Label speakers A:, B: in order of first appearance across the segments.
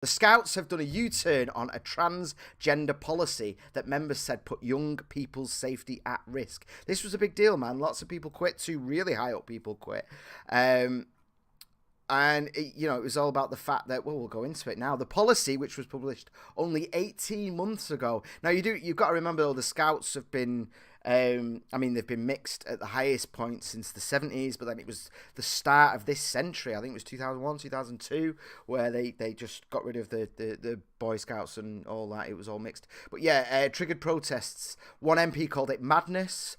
A: The Scouts have done a U-turn on a transgender policy that members said put young people's safety at risk. This was a big deal, man. Lots of people quit. 2 really high up people quit. And, it was all about the fact that, well, we'll go into it now. The policy, which was published only 18 months ago. Now, you've got to remember, though, the Scouts have been, they've been mixed at the highest point since the 70s, but then it was the start of this century. I think it was 2001, 2002, where they just got rid of the Boy Scouts and all that. It was all mixed. But yeah, triggered protests. One MP called it madness.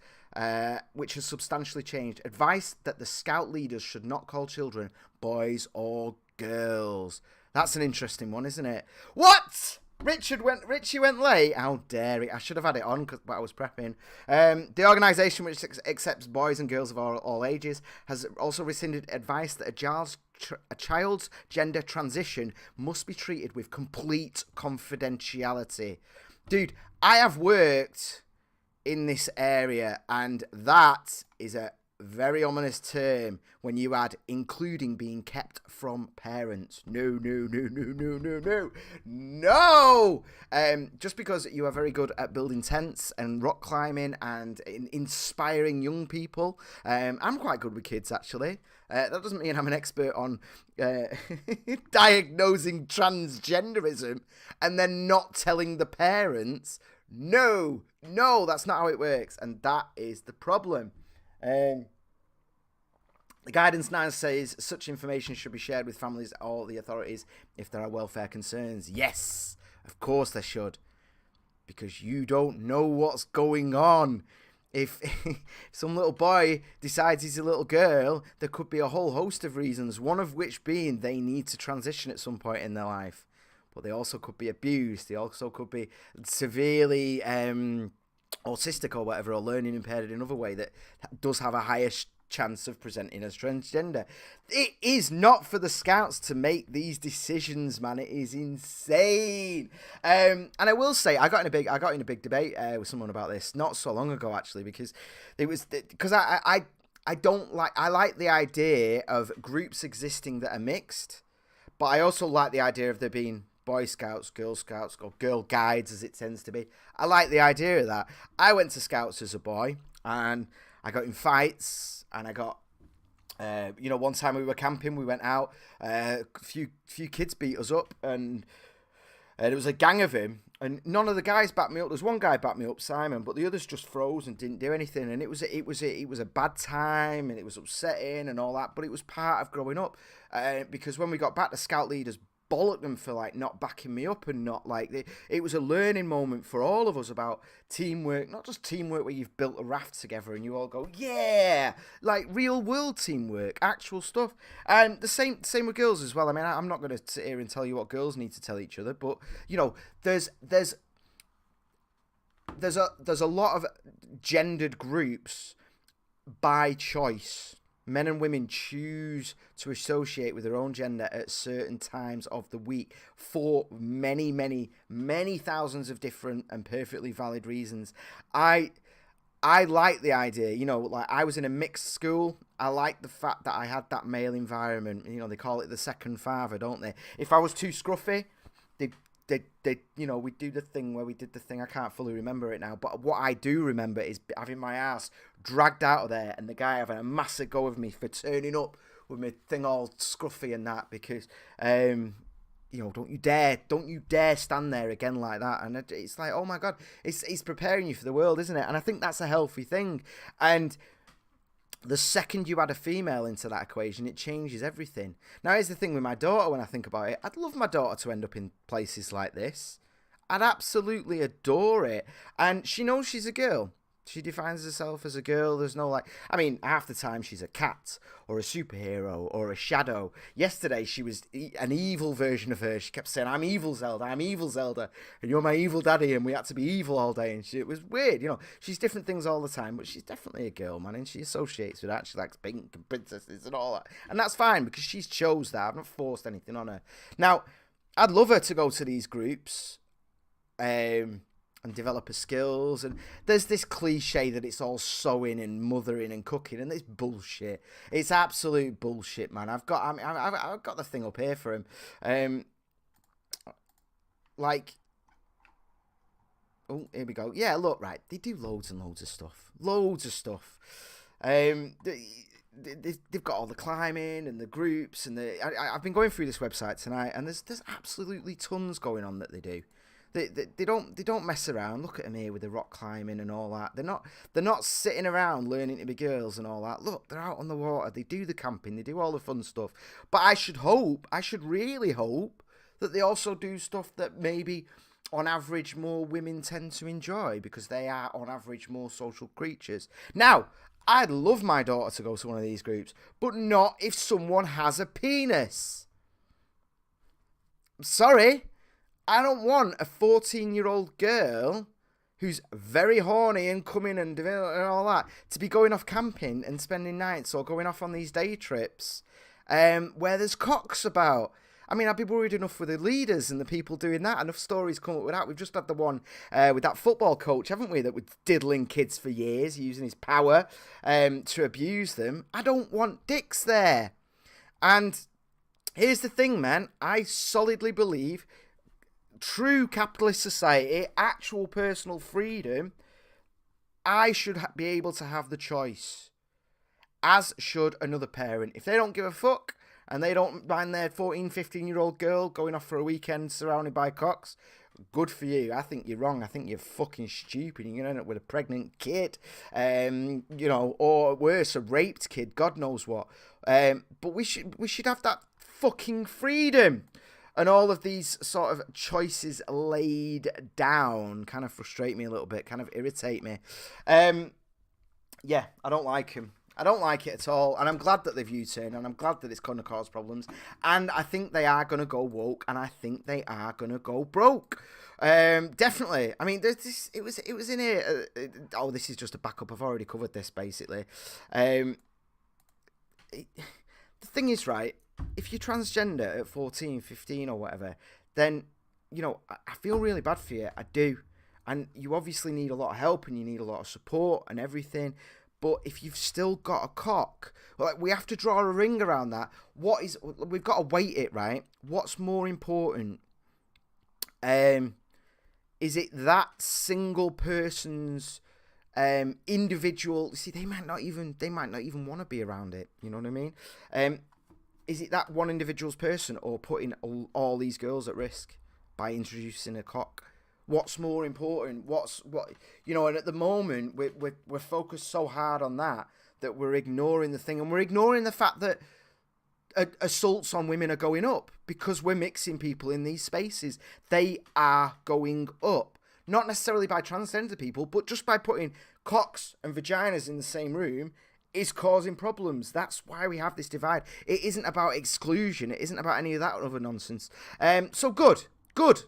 A: Which has substantially changed. Advice that the Scout leaders should not call children boys or girls. That's an interesting one, isn't it? What? Richie went late? How dare he? I should have had it on, but I was prepping. The organisation, which accepts boys and girls of all ages, has also rescinded advice that a child's gender transition must be treated with complete confidentiality. Dude, I have worked in this area, and that is a very ominous term when you add including being kept from parents. No. Just because you are very good at building tents and rock climbing and inspiring young people. I'm quite good with kids, actually. That doesn't mean I'm an expert on diagnosing transgenderism and then not telling the parents. No, that's not how it works, and that is the problem. The guidance now says such information should be shared with families or the authorities if there are welfare concerns. Yes, of course they should, because you don't know what's going on. If some little boy decides he's a little girl, there could be a whole host of reasons, one of which being they need to transition at some point in their life. But they also could be abused. They also could be severely autistic or whatever, or learning impaired in another way that does have a higher chance of presenting as transgender. It is not for the Scouts to make these decisions, man. It is insane. And I will say, I got in a big debate with someone about this not so long ago, actually, because I like the idea of groups existing that are mixed, but I also like the idea of there being Boy Scouts, or Girl Guides, as it tends to be. I like the idea of that. I went to Scouts as a boy, and I got in fights, and I got, one time we were camping, we went out, a few kids beat us up, and there was a gang of him, and none of the guys backed me up. There's one guy backed me up, Simon, but the others just froze and didn't do anything, and it was a bad time, and it was upsetting and all that, but it was part of growing up, because when we got back, the Scout leaders bollocked them for not backing me up, and not it was a learning moment for all of us about teamwork, not just teamwork where you've built a raft together and you all go, yeah, like real world teamwork, actual stuff. And the same with girls as well. I mean, I'm not going to sit here and tell you what girls need to tell each other, but there's a lot of gendered groups by choice. Men and women choose to associate with their own gender at certain times of the week for many, many, many thousands of different and perfectly valid reasons. I like the idea, I was in a mixed school. I like the fact that I had that male environment. They call it the second father, don't they? If I was too scruffy, they we'd do the thing where we did the thing. I can't fully remember it now, but what I do remember is having my ass dragged out of there and the guy having a massive go of me for turning up with my thing all scruffy and that, because don't you dare stand there again like that. And it's like, oh my god, it's preparing you for the world, isn't it? And I think that's a healthy thing. And the second you add a female into that equation, it changes everything. Now, here's the thing with my daughter, when I think about it, I'd love my daughter to end up in places like this. I'd absolutely adore it. And she knows she's a girl. She defines herself as a girl. There's no half the time she's a cat or a superhero or a shadow. Yesterday she was an evil version of her. She kept saying, I'm evil Zelda, and you're my evil daddy, and we had to be evil all day. And it was weird, She's different things all the time, but she's definitely a girl, man, and she associates with that. She likes pink and princesses and all that. And that's fine, because she's chose that. I've not forced anything on her. Now, I'd love her to go to these groups, and develop her skills. And there's this cliche that it's all sewing and mothering and cooking, and it's bullshit. It's absolute bullshit, man. I've got the thing up here for him. like, oh, here we go. Yeah, look, right. They do loads and loads of stuff. Loads of stuff. They've got all the climbing and the groups and I've been going through this website tonight, and there's absolutely tons going on that they do. They don't mess around. Look at them here with the rock climbing and all that. They're not sitting around learning to be girls and all that. Look, they're out on the water. They do the camping. They do all the fun stuff. But I should really hope that they also do stuff that maybe on average more women tend to enjoy, because they are on average more social creatures. Now, I'd love my daughter to go to one of these groups, but not if someone has a penis. I'm sorry. I don't want a 14-year-old girl who's very horny and coming and all that to be going off camping and spending nights, or going off on these day trips where there's cocks about. I mean, I'd be worried enough for the leaders and the people doing that. Enough stories come up with that. We've just had the one with that football coach, haven't we, that was diddling kids for years, using his power to abuse them. I don't want dicks there. And here's the thing, man. I solidly believe true capitalist society, actual personal freedom, I should be able to have the choice, as should another parent. If they don't give a fuck, and they don't mind their 14, 15-year-old girl going off for a weekend surrounded by cocks, good for you. I think you're wrong. I think you're fucking stupid. You're going to end up with a pregnant kid, or worse, a raped kid, God knows what. But we should have that fucking freedom. And all of these sort of choices laid down kind of frustrate me a little bit, kind of irritate me. Yeah, I don't like him. I don't like it at all, and I'm glad that they've U-turned, and I'm glad that it's going to cause problems, and I think they are going to go woke, and I think they are going to go broke. Definitely. I mean, it was in here. This is just a backup. I've already covered this, basically. The thing is, right, if you're transgender at 14, 15 or whatever, then, I feel really bad for you. I do. And you obviously need a lot of help, and you need a lot of support and everything. But if you've still got a cock, we have to draw a ring around that. We've got to weight it, right? What's more important? Is it that single person's individual? See, they might not even want to be around it. You know what I mean? Is it that one individual's person, or putting all these girls at risk by introducing a cock? What's more important? And at the moment we're focused so hard on that we're ignoring the thing, and we're ignoring the fact that assaults on women are going up because we're mixing people in these spaces. They are going up, not necessarily by transgender people, but just by putting cocks and vaginas in the same room is causing problems. That's why we have this divide. It isn't about exclusion. It isn't about any of that other nonsense. So good.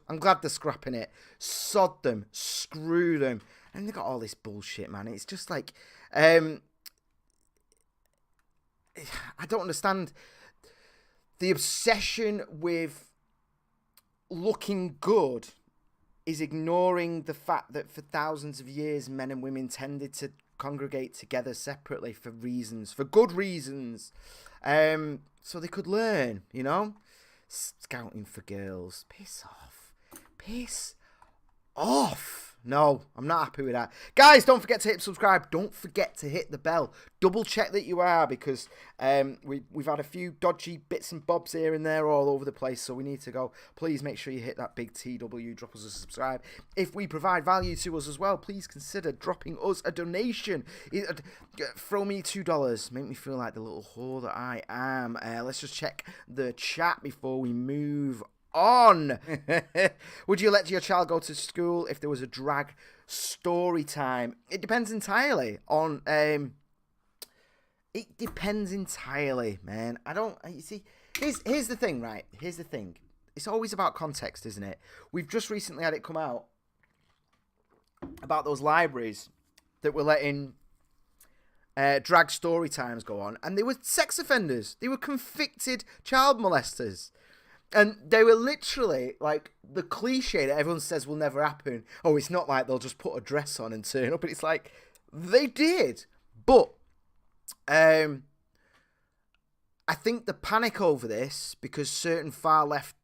A: I'm glad they're scrapping it. Sod them. Screw them. And they got all this bullshit, man. It's just like, I don't understand the obsession with looking good is ignoring the fact that for thousands of years, men and women tended to congregate together separately for good reasons. So they could learn, Scouting for girls. Piss off. No, I'm not happy with that. Guys, don't forget to hit subscribe. Don't forget to hit the bell. Double check that you are, because we've had a few dodgy bits and bobs here and there all over the place, so we need to go. Please make sure you hit that big TW, drop us a subscribe. If we provide value to us as well, please consider dropping us a donation. Throw me $2. Make me feel like the little whore that I am. Let's just check the chat before we move on. Would you let your child go to school if there was a drag story time? It depends entirely on it depends entirely, man. You see, here's the thing, right? Here's the thing. It's always about context, isn't it? We've just recently had it come out about those libraries that were letting drag story times go on, and they were sex offenders. They were convicted child molesters. And they were literally, like, the cliche that everyone says will never happen. Oh, it's not like they'll just put a dress on and turn up. But it's like, they did. But I think the panic over this, because certain far-left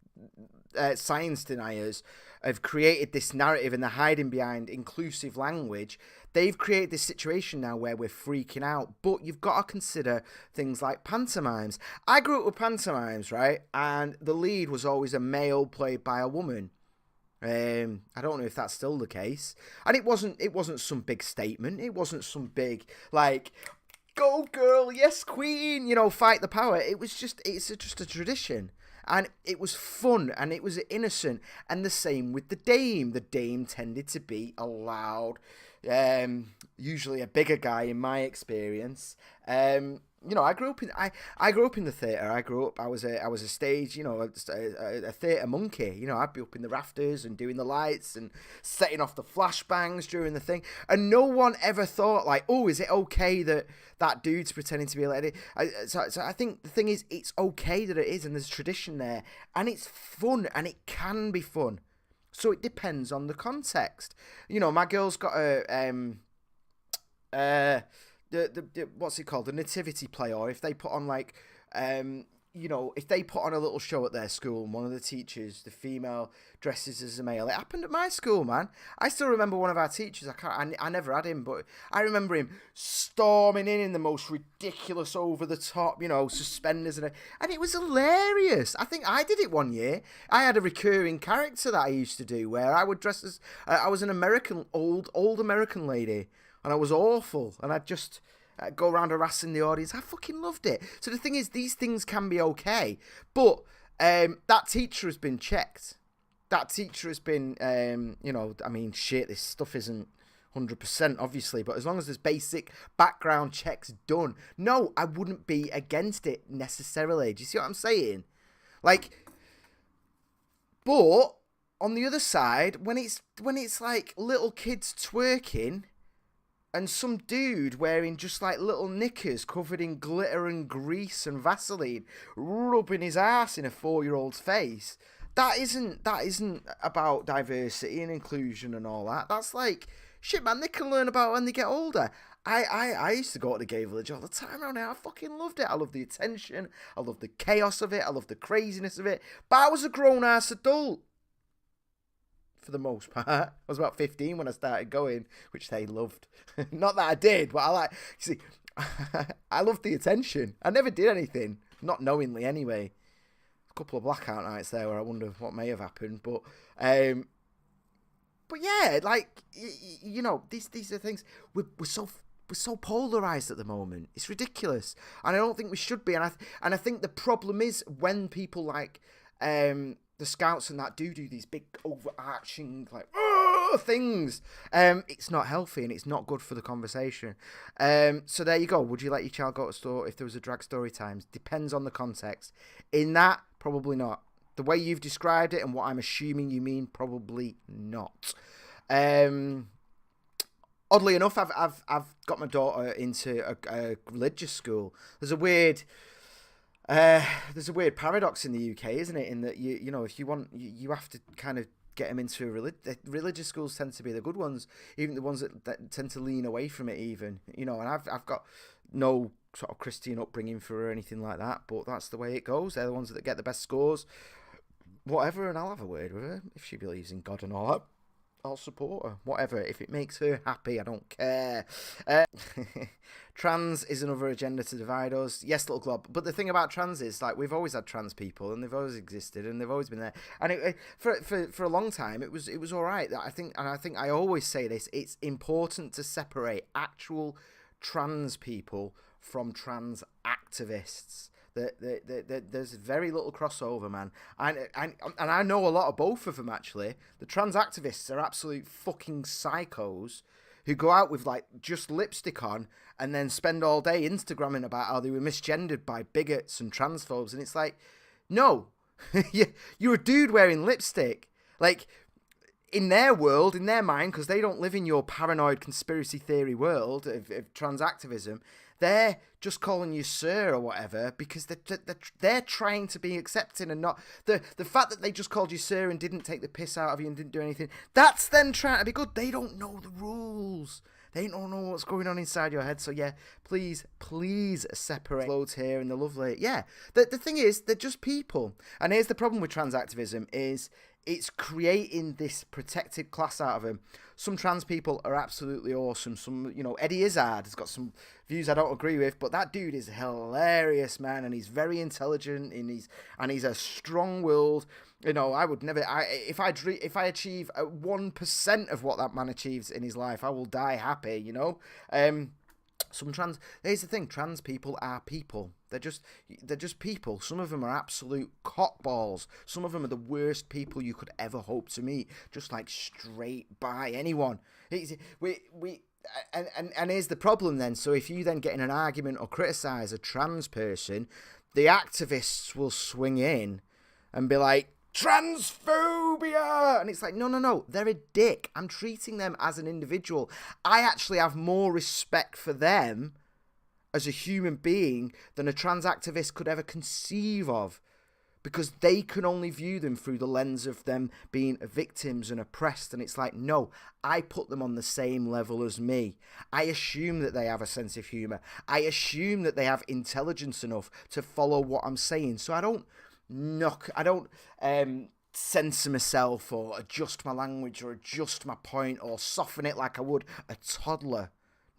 A: science deniers have created this narrative and they're hiding behind inclusive language. They've created this situation now where we're freaking out. But you've got to consider things like pantomimes. I grew up with pantomimes, right? And the lead was always a male played by a woman. I don't know if that's still the case. And it wasn't some big statement. It wasn't some big, like, go girl, yes queen, you know, fight the power. It's just a tradition. And it was fun and it was innocent. And the same with the dame. The dame tended to be a loud, usually a bigger guy in my experience. You know, I grew up in the theatre. I was a stage, you know, a theatre monkey. You know, I'd be up in the rafters and doing the lights and setting off the flashbangs during the thing. And no one ever thought like, oh, is it okay that dude's pretending to be a lady? So I think the thing is, it's okay that it is, and there's tradition there, and it's fun, and it can be fun. So it depends on the context. You know, my girl's got a the what's it called, the nativity play, or if they put on like you know, if they put on a little show at their school and one of the teachers, the female, dresses as a male. It happened at my school, man. I still remember one of our teachers. I never had him, but I remember him storming in the most ridiculous, over the top, you know, suspenders and it was hilarious. I think I did it one year. I had a recurring character that I used to do where I would dress as I was an American, old American lady, and I was awful, and I'd just go around harassing the audience. I fucking loved it. So the thing is, these things can be okay, but that teacher has been checked. That teacher has been, you know, I mean, shit, this stuff isn't 100% obviously, but as long as there's basic background checks done, no, I wouldn't be against it necessarily. Do you see what I'm saying? Like, but on the other side, when it's like little kids twerking, and some dude wearing just like little knickers covered in glitter and grease and Vaseline rubbing his ass in a 4-year-old's face, that isn't about diversity and inclusion and all that. That's like, shit, man, they can learn about it when they get older. I used to go to the gay village all the time around here. I fucking loved it. I loved the attention. I loved the chaos of it. I loved the craziness of it. But I was a grown-ass adult. For the most part. I was about 15 when I started going, which they loved. Not that I did, but see, I loved the attention. I never did anything, not knowingly anyway. A couple of blackout nights there where I wonder what may have happened, but yeah, like, you know, these are things, we're so polarized at the moment. It's ridiculous, and I don't think we should be. And I think the problem is when people like the Scouts and that do these big overarching like things. It's not healthy and it's not good for the conversation. So there you go. Would you let your child go to store if there was a drag story times? Depends on the context. In that, probably not. The way you've described it and what I'm assuming you mean, probably not. Oddly enough, I've got my daughter into a religious school. There's a weird paradox in the UK, isn't it? In that you know, if you want, you have to kind of get them into religious schools. Tend to be the good ones, even the ones that tend to lean away from it. Even, you know, and I've got no sort of Christian upbringing for her or anything like that, but that's the way it goes. They're the ones that get the best scores, whatever. And I'll have a word with her if she believes in God and all that. I'll support her, whatever. If it makes her happy, I don't care. Trans is another agenda to divide us. Yes, little glob. But the thing about trans is, like, we've always had trans people, and they've always existed, and they've always been there. And for a long time, it was all right. I think I always say this. It's important to separate actual trans people from trans activists. There's very little crossover, man, and I know a lot of both of them actually. The trans activists are absolute fucking psychos who go out with like just lipstick on and then spend all day Instagramming about how they were misgendered by bigots and transphobes, and it's like, no, you're a dude wearing lipstick, like. In their world, in their mind, because they don't live in your paranoid conspiracy theory world of trans activism, they're just calling you sir or whatever because they're trying to be accepting and not... The fact that they just called you sir and didn't take the piss out of you and didn't do anything, that's them trying to be good. They don't know the rules. They don't know what's going on inside your head. So yeah, please separate loads here and the lovely... Yeah, the thing is, they're just people. And here's the problem with trans activism is it's creating this protected class out of them. Some trans people are absolutely awesome. Some, Eddie Izzard has got some views I don't agree with, but that dude is hilarious, man, and he's very intelligent, and he's a strong-willed. I would never. If I achieve 1% of what that man achieves in his life, I will die happy. Here's the thing: trans people are people. They're just people. Some of them are absolute cockballs. Some of them are the worst people you could ever hope to meet. Just like straight by anyone. And here's the problem then. So if you then get in an argument or criticize a trans person, the activists will swing in and be like, transphobia, and it's like, no, they're a dick. I'm treating them as an individual. I actually have more respect for them as a human being than a trans activist could ever conceive of, because they can only view them through the lens of them being victims and oppressed. And it's like, no, I put them on the same level as me. I assume that they have a sense of humor. I assume that they have intelligence enough to follow what I'm saying. So I don't censor myself or adjust my language or adjust my point or soften it like I would a toddler.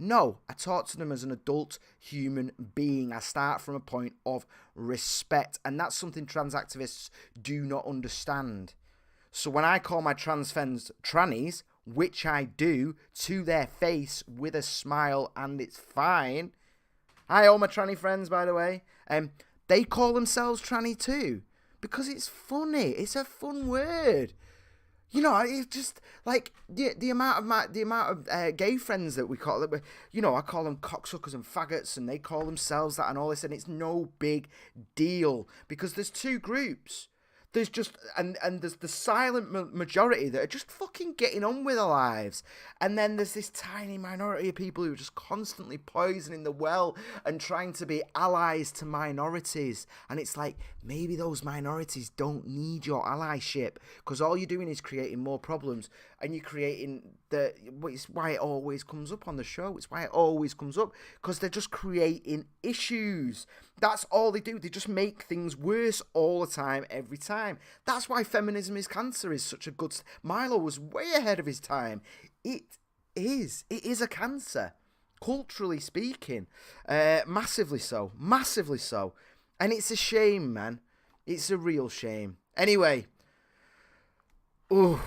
A: No, I talk to them as an adult human being. I start from a point of respect, and that's something trans activists do not understand. So when I call my trans friends trannies, which I do to their face with a smile, and it's fine. Hi, all my tranny friends, by the way. They call themselves tranny too, because it's funny. It's a fun word. It's just like the amount of gay friends that we call them. I call them cocksuckers and faggots, and they call themselves that and all this, and it's no big deal, because there's two groups. There's just and there's the silent majority that are just fucking getting on with their lives, and then there's this tiny minority of people who are just constantly poisoning the well and trying to be allies to minorities. And it's like, maybe those minorities don't need your allyship, because all you're doing is creating more problems, and you're creating it's why it always comes up on the show. It's why it always comes up, because they're just creating issues. That's all they do. They just make things worse all the time, every time. That's why Feminism is Cancer is such a good... Milo was way ahead of his time. It is a cancer, culturally speaking. Massively so. And it's a shame, man. It's a real shame. Anyway. Ooh.